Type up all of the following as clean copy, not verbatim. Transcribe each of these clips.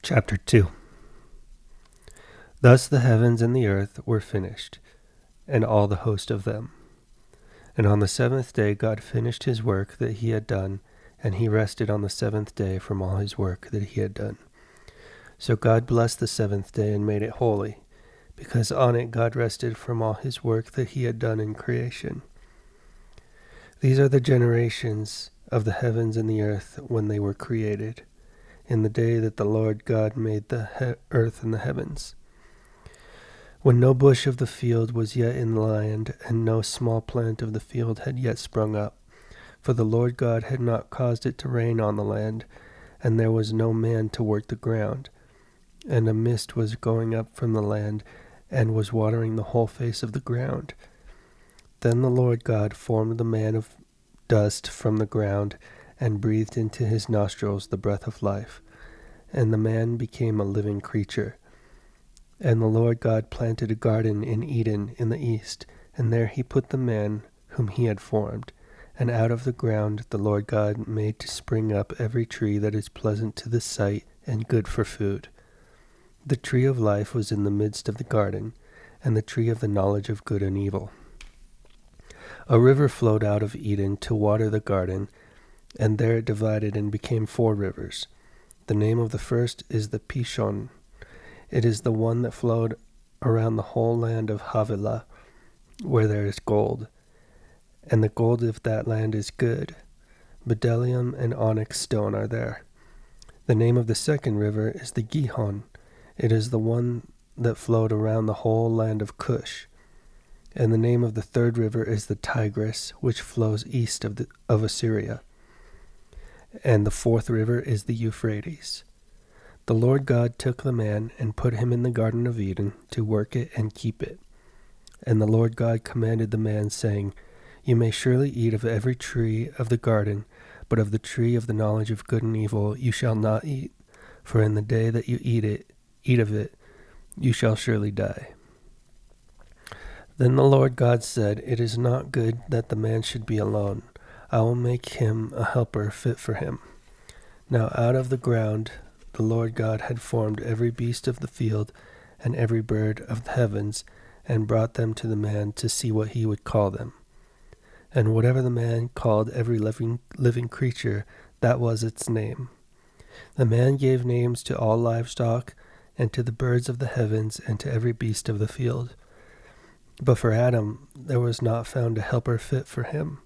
Chapter 2. Thus the heavens and the earth were finished, and all the host of them. And on the seventh day God finished his work that he had done, and he rested on the seventh day from all his work that he had done. So God blessed the seventh day and made it holy, because on it God rested from all his work that he had done in creation. These are the generations of the heavens and the earth when they were created, in the day that the Lord God made the earth and the heavens. When no bush of the field was yet in the land, and no small plant of the field had yet sprung up, for the Lord God had not caused it to rain on the land, and there was no man to work the ground. And a mist was going up from the land, and was watering the whole face of the ground. Then the Lord God formed the man of dust from the ground, and breathed into his nostrils the breath of life, and the man became a living creature. And the Lord God planted a garden in Eden in the east, and there he put the man whom he had formed. And out of the ground the Lord God made to spring up every tree that is pleasant to the sight and good for food. The tree of life was in the midst of the garden, and the tree of the knowledge of good and evil. A river flowed out of Eden to water the garden, and there it divided and became 4 rivers. The name of the first is the Pishon. It is the one that flowed around the whole land of Havilah, where there is gold. And the gold of that land is good. Bdellium and onyx stone are there. The name of the second river is the Gihon. It is the one that flowed around the whole land of Cush. And the name of the third river is the Tigris, which flows east of Assyria. And the fourth river is the Euphrates. The Lord God took the man and put him in the Garden of Eden to work it and keep it. And the Lord God commanded the man, saying, You may surely eat of every tree of the garden, but of the tree of the knowledge of good and evil you shall not eat, for in the day that you eat of it, you shall surely die. Then the Lord God said, It is not good that the man should be alone. I will make him a helper fit for him. Now out of the ground the Lord God had formed every beast of the field and every bird of the heavens, and brought them to the man to see what he would call them. And whatever the man called every living creature, that was its name. The man gave names to all livestock, and to the birds of the heavens, and to every beast of the field. But for Adam there was not found a helper fit for him.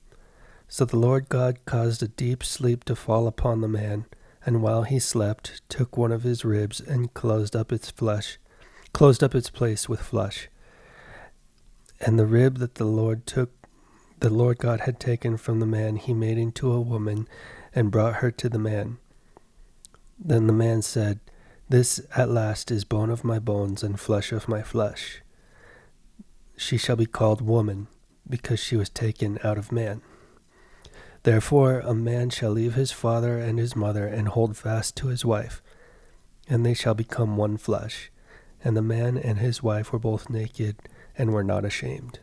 So the Lord God caused a deep sleep to fall upon the man, and while he slept, took one of his ribs and closed up its place with flesh. And the rib that the Lord God had taken from the man, he made into a woman, and brought her to the man. Then the man said, This at last is bone of my bones and flesh of my flesh. She shall be called woman, because she was taken out of man. Therefore a man shall leave his father and his mother, and hold fast to his wife, and they shall become one flesh. And the man and his wife were both naked, and were not ashamed.